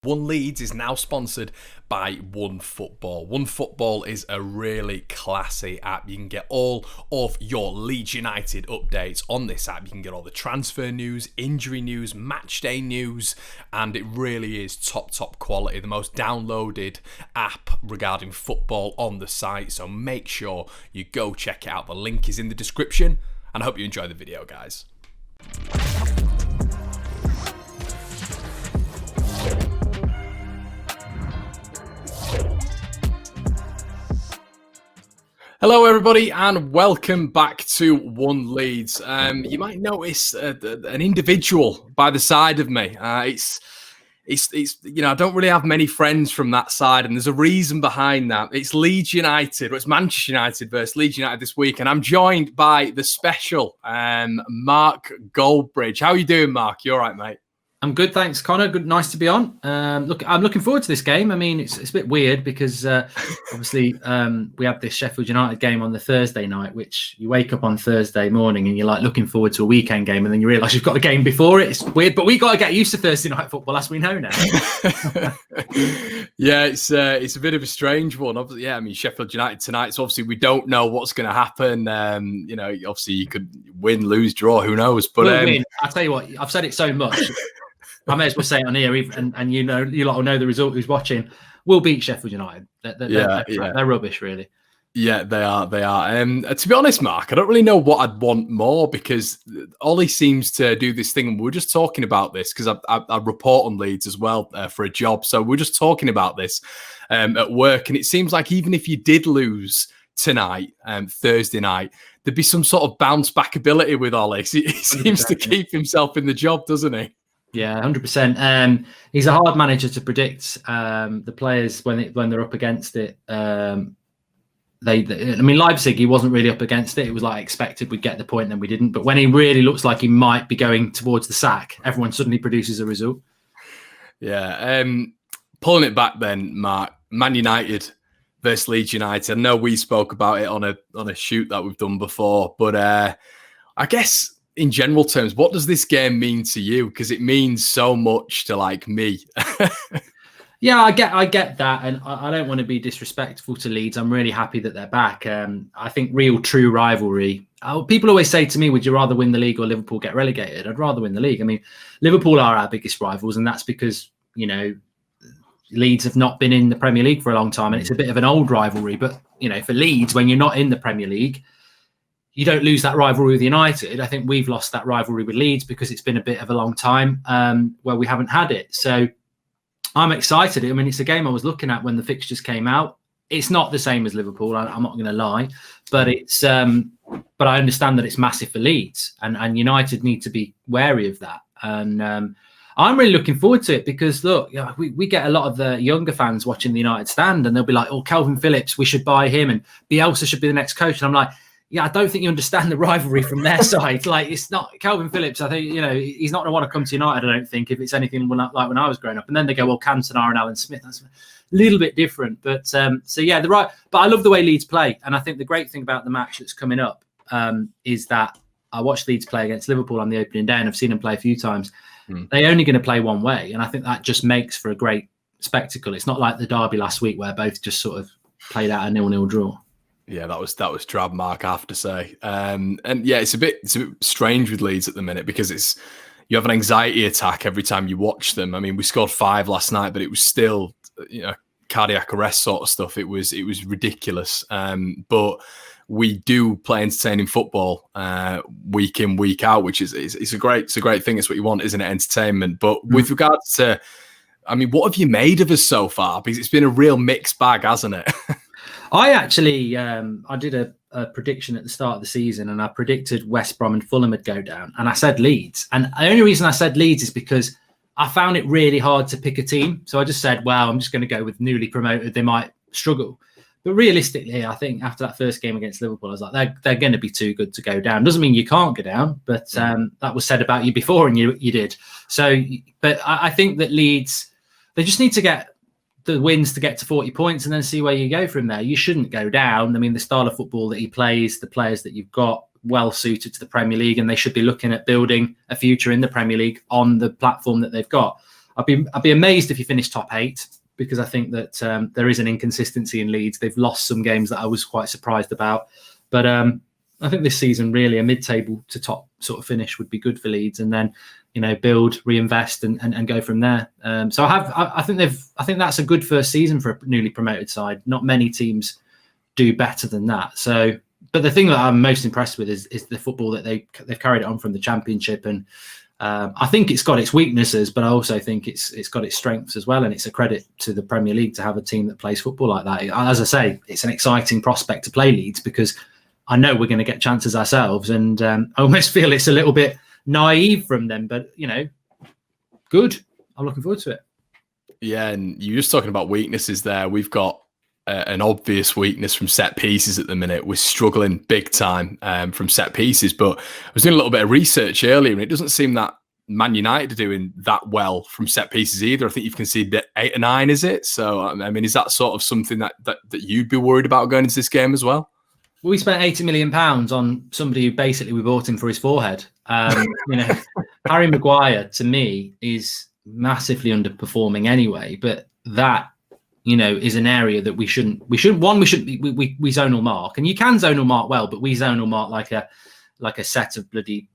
One Leeds is now sponsored by One Football. One Football is a really classy app. You can get all of your Leeds United updates on this app. You can get all the transfer news, injury news, match day news, and it really is top quality. The most downloaded app regarding football on the site. So make sure you go check it out. The link is in the description, and I hope you enjoy the video, guys. Hello everybody and welcome back to One Leeds. You might notice an individual by the side of me. It's you know, I don't really have many friends from that side, and there's a reason behind that. It's Leeds United, or it's Manchester United versus Leeds United this week, and I'm joined by the special Mark Goldbridge. How are you doing, Mark? You all right, mate? I'm good, thanks, Connor. Good, nice to be on. Look, I'm looking forward to this game. I mean, it's a bit weird because obviously we have this Sheffield United game on the Thursday night, which you wake up on Thursday morning and you're like looking forward to a weekend game, and then you realise you've got a game before it. It's weird, but we got to get used to Thursday night football, as we know now. Yeah, it's a bit of a strange one. Obviously, yeah, I mean Sheffield United tonight. So obviously we don't know what's going to happen. You know, obviously you could win, lose, draw. Who knows? But we'll win. I'll tell you what. I've said it so much. I may as well say it on here, and you know, you lot will know the result. Who's watching? We'll beat Sheffield United. They're rubbish, really. Yeah, they are. To be honest, Mark, I don't really know what I'd want more, because Ollie seems to do this thing, and we were just talking about this because I report on Leeds as well for a job. So we're just talking about this at work, and it seems like even if you did lose tonight, Thursday night, there'd be some sort of bounce back ability with Ollie. He seems to keep himself in the job, doesn't he? Yeah, 100%. He's a hard manager to predict. The players when they're up against it. I mean, Leipzig, he wasn't really up against it. It was like expected we'd get the point, then we didn't. But when he really looks like he might be going towards the sack, everyone suddenly produces a result. Yeah. Pulling it back then, Mark, Man United versus Leeds United. I know we spoke about it on a shoot that we've done before, but I guess in general terms, what does this game mean to you? Because it means so much to like me. Yeah, I get that, and I don't want to be disrespectful to Leeds. I'm really happy that they're back. I think real, true rivalry. People always say to me, "Would you rather win the league or Liverpool get relegated?" I'd rather win the league. I mean, Liverpool are our biggest rivals, and that's because you know Leeds have not been in the Premier League for a long time, and it's a bit of an old rivalry. But you know, for Leeds, when you're not in the Premier League, you don't lose that rivalry with United. I think we've lost that rivalry with Leeds because it's been a bit of a long time where we haven't had it. So I'm excited. I mean, it's a game I was looking at when the fixtures came out. It's not the same as Liverpool, I'm not going to lie, but it's but I understand that it's massive for Leeds, and United need to be wary of that. And I'm really looking forward to it because look, you know, we get a lot of the younger fans watching the United stand, and they'll be like, "Oh, Calvin Phillips, we should buy him, and Bielsa should be the next coach." And I'm like, yeah, I don't think you understand the rivalry from their side. Like, it's not Calvin Phillips. I think, you know, he's not going to want to come to United, I don't think, if it's anything like when I was growing up. And then they go, well, Cantona and Alan Smith. That's a little bit different. But so, yeah, but I love the way Leeds play. And I think the great thing about the match that's coming up is that I watched Leeds play against Liverpool on the opening day, and I've seen them play a few times. They're only going to play one way. And I think that just makes for a great spectacle. It's not like the derby last week where both just sort of played out a 0-0 draw. Yeah, that was drab, Mark, I have to say. And yeah, it's a bit strange with Leeds at the minute because you have an anxiety attack every time you watch them. I mean, we scored 5 last night, but it was still, you know, cardiac arrest sort of stuff. It was ridiculous. But we do play entertaining football week in, week out, which is it's a great thing. It's what you want, isn't it? Entertainment. But with regards to, I mean, what have you made of us so far? Because it's been a real mixed bag, hasn't it? I actually, I did a prediction at the start of the season, and I predicted West Brom and Fulham would go down, and I said Leeds. And the only reason I said Leeds is because I found it really hard to pick a team. So I just said, wow, I'm just going to go with newly promoted. They might struggle. But realistically, I think after that first game against Liverpool, I was like, they're going to be too good to go down. Doesn't mean you can't go down, but that was said about you before, and you did. So, but I think that Leeds, they just need to get the wins to get to 40 points and then see where you go from there. You shouldn't go down. I mean, the style of football that he plays, the players that you've got, well suited to the Premier League, and they should be looking at building a future in the Premier League on the platform that they've got. I'd be amazed if you finish top 8, because I think that there is an inconsistency in Leeds. They've lost some games that I was quite surprised about, but I think this season really a mid-table to top sort of finish would be good for Leeds, and then build, reinvest, and go from there. So I think that's a good first season for a newly promoted side. Not many teams do better than that. So, but the thing that I'm most impressed with is the football that they've carried it on from the Championship, and I think it's got its weaknesses, but I also think it's got its strengths as well. And it's a credit to the Premier League to have a team that plays football like that. As I say, it's an exciting prospect to play Leeds, because I know we're going to get chances ourselves, and I almost feel it's a little bit naive from them, but good. I'm looking forward to it. Yeah, and you're just talking about weaknesses there. We've got an obvious weakness from set pieces at the minute. We're struggling big time from set pieces, but I was doing a little bit of research earlier, and it doesn't seem that Man United are doing that well from set pieces either. I think you've conceded 8 or 9, is it? So, I mean, is that sort of something that you'd be worried about going into this game as well? We spent £80 million on somebody who basically we bought him for his forehead. Harry Maguire, to me, is massively underperforming anyway, but that is an area that we shouldn't we zonal mark, and you can zonal mark well, but we zonal mark like a set of bloody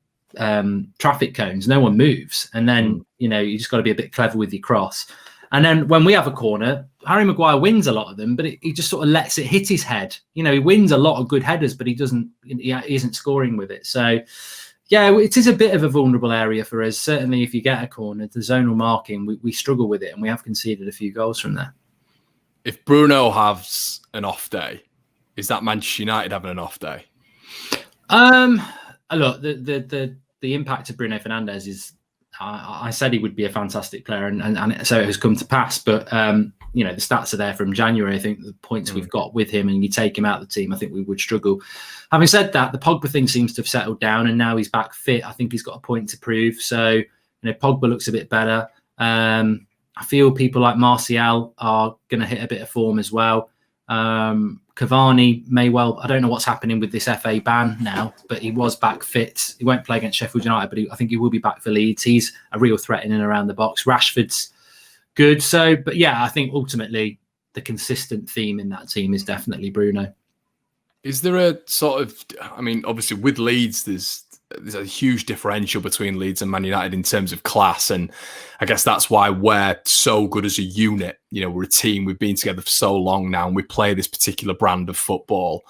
traffic cones. No one moves, and then you just got to be a bit clever with your cross. And then when we have a corner, Harry Maguire wins a lot of them, but he just sort of lets it hit his head. He wins a lot of good headers, but he isn't scoring with it. So yeah, it is a bit of a vulnerable area for us. Certainly if you get a corner, the zonal marking, we struggle with it, and we have conceded a few goals from there. If Bruno has an off day, is that Manchester United having an off day? Look, the impact of Bruno Fernandes is, I said he would be a fantastic player, and so it has come to pass. But the stats are there from January. I think the points we've got with him, and you take him out of the team, I think we would struggle. Having said that, the Pogba thing seems to have settled down, and now he's back fit. I think he's got a point to prove. So Pogba looks a bit better. I feel people like Martial are going to hit a bit of form as well. Cavani may well, I don't know what's happening with this FA ban now, but he was back fit. He won't play against Sheffield United, but I think he will be back for Leeds. He's a real threat in and around the box. Rashford's good. So, but yeah, I think ultimately the consistent theme in that team is definitely Bruno. Is there a sort of, I mean, obviously with Leeds, there's a huge differential between Leeds and Man United in terms of class. And I guess that's why we're so good as a unit. We're a team. We've been together for so long now, and we play this particular brand of football.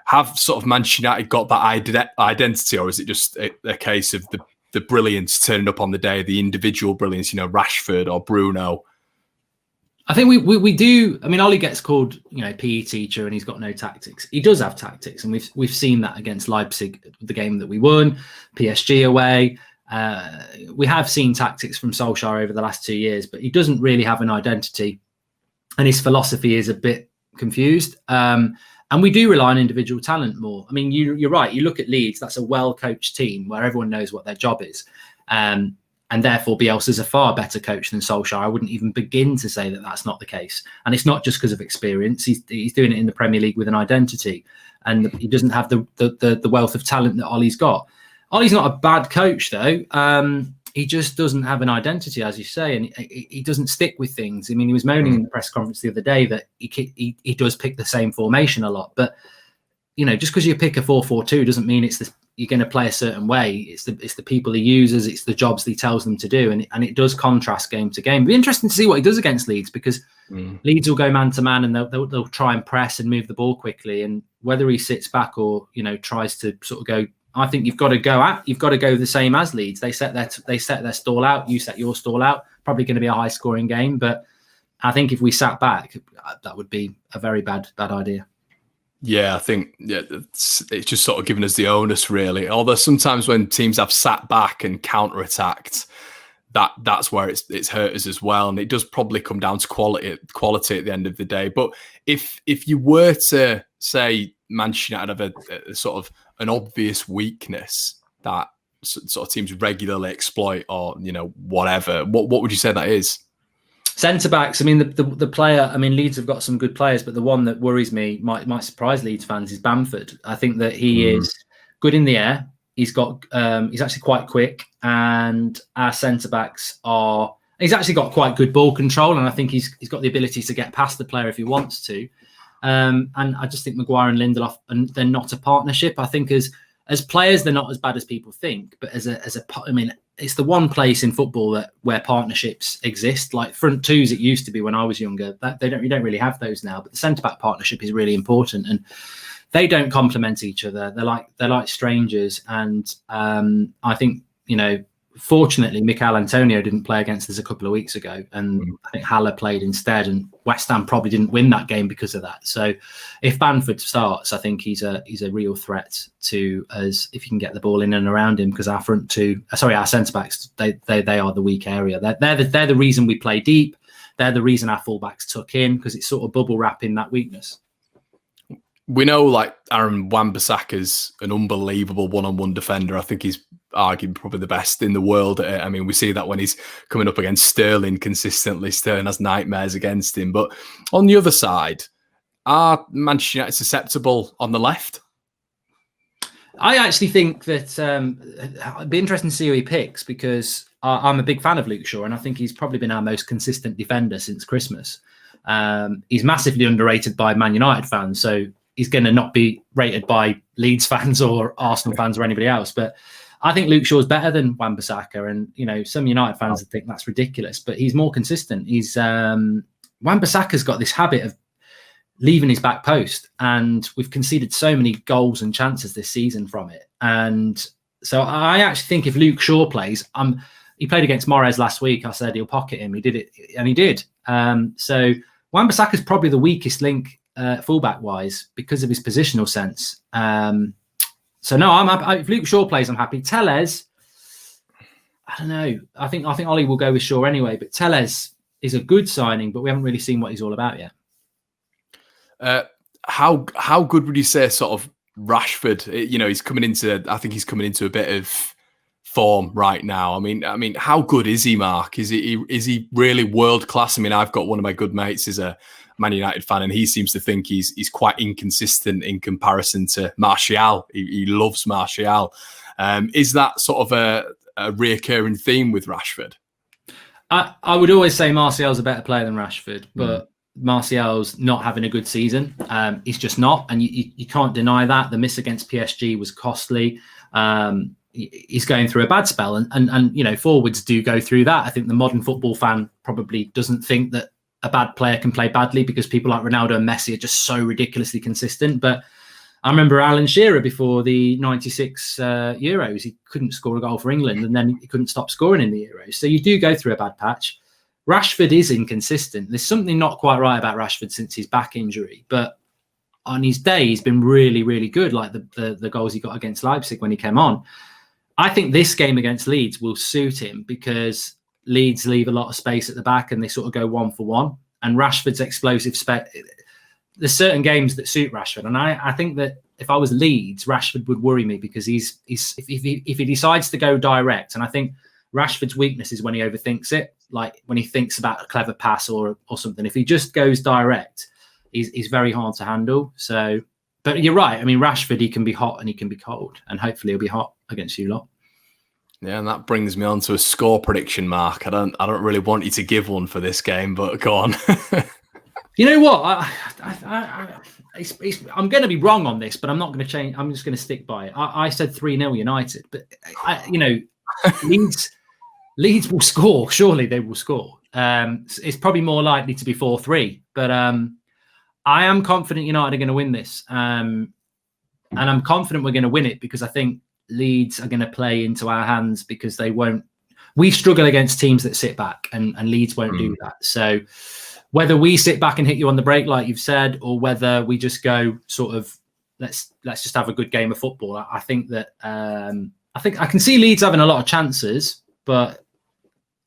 Have sort of Manchester United got that identity, or is it just a case of the brilliance turning up on the day, the individual brilliance, Rashford or Bruno? I think we do. I mean, Ollie gets called, PE teacher, and he's got no tactics. He does have tactics, and we've seen that against Leipzig, the game that we won, PSG away. We have seen tactics from Solskjaer over the last 2 years, but he doesn't really have an identity, and his philosophy is a bit confused. And we do rely on individual talent more. I mean, you're right. You look at Leeds; that's a well-coached team where everyone knows what their job is. And therefore, Bielsa's a far better coach than Solskjaer. I wouldn't even begin to say that that's not the case. And it's not just because of experience. He's doing it in the Premier League with an identity. And he doesn't have the wealth of talent that Ollie's got. Ollie's not a bad coach, though. He just doesn't have an identity, as you say, and he doesn't stick with things. I mean, he was moaning in the press conference the other day that he does pick the same formation a lot. But, just because you pick a 4-4-2 doesn't mean you're going to play a certain way. It's the people he uses, it's the jobs that he tells them to do, and it does contrast game to game. It'll be interesting to see what he does against Leeds, because Leeds will go man to man, and they'll try and press and move the ball quickly. And whether he sits back or tries to sort of go, I think you've got to go the same as Leeds. They set their stall out, you set your stall out. Probably going to be a high scoring game, but I think if we sat back, that would be a very bad idea. Yeah, I think it's just sort of given us the onus, really. Although sometimes when teams have sat back and counter-attacked, that's where it's hurt us as well. And it does probably come down to quality at the end of the day. But if you were to say Manchester United have a sort of an obvious weakness that sort of teams regularly exploit, or whatever, what would you say that is? Centre backs. I mean, the player. I mean, Leeds have got some good players, but the one that worries me, might surprise Leeds fans, is Bamford. I think that he is good in the air. He's actually quite quick, and our centre backs are He's actually got quite good ball control, and I think he's got the ability to get past the player if he wants to. And I just think Maguire and Lindelof, and they're not a partnership. I think as players, they're not as bad as people think. But I mean, it's the one place in football where partnerships exist. Like front twos, it used to be when I was younger. You don't really have those now. But the centre back partnership is really important, and they don't complement each other. They're like strangers. And I think, fortunately, Mikel Antonio didn't play against us a couple of weeks ago, and I think Haller played instead, and West Ham probably didn't win that game because of that. So if Bamford starts, I think he's a real threat to us if you can get the ball in and around him, because our centre-backs, they are the weak area. They're the reason we play deep. They're the reason our full-backs tuck in, because it's sort of bubble wrapping that weakness. We know, like, Aaron Wan-Bissaka's an unbelievable one-on-one defender. I think he's arguably probably the best in the world. I mean, we see that when he's coming up against Sterling consistently. Sterling has nightmares against him. But on the other side, are Manchester United susceptible on the left? I actually think that it'd be interesting to see who he picks, because I'm a big fan of Luke Shaw, and I think he's probably been our most consistent defender since Christmas. He's massively underrated by Man United fans, so he's going to not be rated by Leeds fans or Arsenal fans or anybody else. But I think Luke Shaw's better than Wan-Bissaka, and some United fans think that's ridiculous, but he's more consistent. Wan-Bissaka's got this habit of leaving his back post, and we've conceded so many goals and chances this season from it. And so I actually think if Luke Shaw plays, he played against Morez last week. I said he'll pocket him. He did it, and he did. So Wan-Bissaka's probably the weakest link fullback wise because of his positional sense. So no, if Luke Shaw plays, I'm happy. Telles, I don't know. I think Ollie will go with Shaw anyway. But Telles is a good signing, but we haven't really seen what he's all about yet. How good would you say sort of Rashford? He's coming into. I think he's coming into a bit of form right now. I mean, how good is he, Mark? Is he really world class? I mean, I've got one of my good mates is a Man United fan, and he seems to think he's quite inconsistent in comparison to Martial. He loves Martial. Is that sort of a reoccurring theme with Rashford? I would always say Martial's a better player than Rashford, but Martial's not having a good season. He's just not, and you can't deny that. The miss against PSG was costly. He's going through a bad spell, and forwards do go through that. I think the modern football fan probably doesn't think that a bad player can play badly because people like Ronaldo and Messi are just so ridiculously consistent. But I remember Alan Shearer before the 96 Euros, he couldn't score a goal for England, and then he couldn't stop scoring in the Euros. So you do go through a bad patch. Rashford is inconsistent. There's something not quite right about Rashford since his back injury, but on his day, he's been really, really good, like the goals he got against Leipzig when he came on. I think this game against Leeds will suit him because Leeds leave a lot of space at the back and they sort of go 1-for-1. And Rashford's explosive there's certain games that suit Rashford. And I think that if I was Leeds, Rashford would worry me because if he decides to go direct, and I think Rashford's weakness is when he overthinks it, like when he thinks about a clever pass or something. If he just goes direct, he's very hard to handle. So, but you're right. I mean, Rashford, he can be hot and he can be cold, and hopefully he'll be hot against you lot. Yeah, and that brings me on to a score prediction, Mark. I don't really want you to give one for this game, but go on. You know what? I'm going to be wrong on this, but I'm not going to change. I'm just going to stick by it. I said 3-0 United, but Leeds will score. Surely they will score. It's probably more likely to be 4-3, but I am confident United are going to win this, and I'm confident we're going to win it because I think Leeds are going to play into our hands because they won't. We struggle against teams that sit back, and Leeds won't do that. So whether we sit back and hit you on the break, like you've said, or whether we just go sort of let's just have a good game of football, I think that I can see Leeds having a lot of chances, but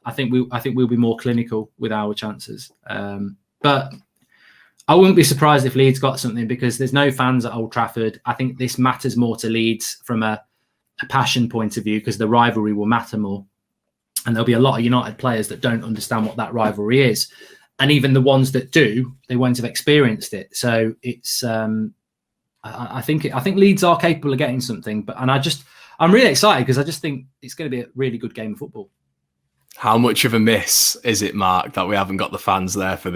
I think we'll be more clinical with our chances. But I wouldn't be surprised if Leeds got something because there's no fans at Old Trafford. I think this matters more to Leeds from a passion point of view because the rivalry will matter more. And there'll be a lot of United players that don't understand what that rivalry is. And even the ones that do, they won't have experienced it. So it's I think Leeds are capable of getting something. I'm really excited because I just think it's going to be a really good game of football. How much of a miss is it, Mark, that we haven't got the fans there for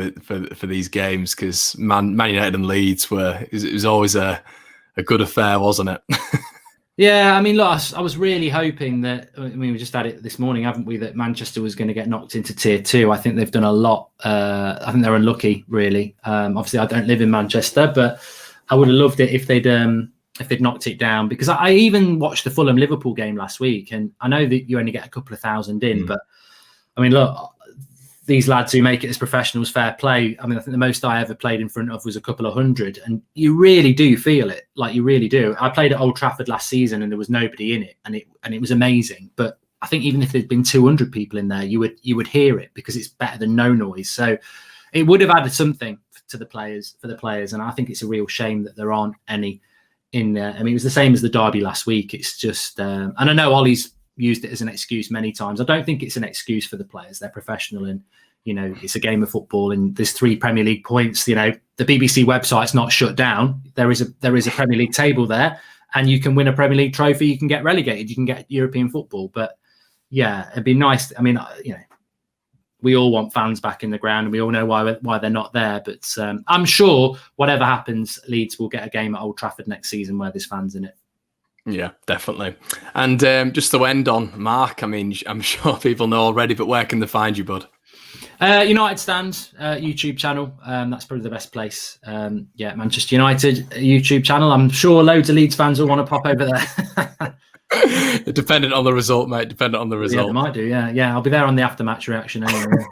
these games? Because Man United and Leeds it was always a good affair, wasn't it? Yeah, I mean, look, I was really hoping that. I mean, we just had it this morning, haven't we? That Manchester was going to get knocked into Tier 2. I think they've done a lot. I think they're unlucky, really. Obviously, I don't live in Manchester, but I would have loved it if they'd knocked it down. Because I even watched the Fulham Liverpool game last week, and I know that you only get a couple of thousand in, but I mean, look, these lads who make it as professionals, fair play. I mean, I think the most I ever played in front of was a couple of hundred, and you really do feel it. Like, you really do. I played at Old Trafford last season, and there was nobody in it, and it was amazing. But I think even if there'd been 200 people in there, you would hear it, because it's better than no noise. So it would have added something for the players, and I think it's a real shame that there aren't any in there. I mean, it was the same as the derby last week. It's just, and I know Ollie's used it as an excuse many times. I don't think it's an excuse for the players. They're professional, and it's a game of football, and there's 3 Premier League points. The BBC website's not shut down. There is a Premier League table there, and you can win a Premier League trophy. You can get relegated. You can get European football. But yeah, it'd be nice. I mean, we all want fans back in the ground, and we all know why they're not there. But I'm sure whatever happens, Leeds will get a game at Old Trafford next season where there's fans in it. Yeah, definitely. And just to end on, Mark, I mean, I'm sure people know already, but where can they find you, bud? United Stand YouTube channel. That's probably the best place. Manchester United YouTube channel. I'm sure loads of Leeds fans will want to pop over there. Dependent on the result, mate. Dependent on the result. Yeah, they might do. Yeah. I'll be there on the aftermatch reaction anyway.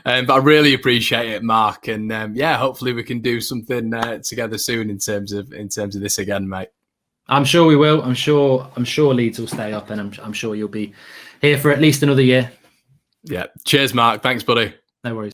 But I really appreciate it, Mark. And hopefully we can do something together soon in terms of this again, mate. I'm sure we will. I'm sure Leeds will stay up, and I'm sure you'll be here for at least another year. Yeah. Cheers, Mark. Thanks, buddy. No worries.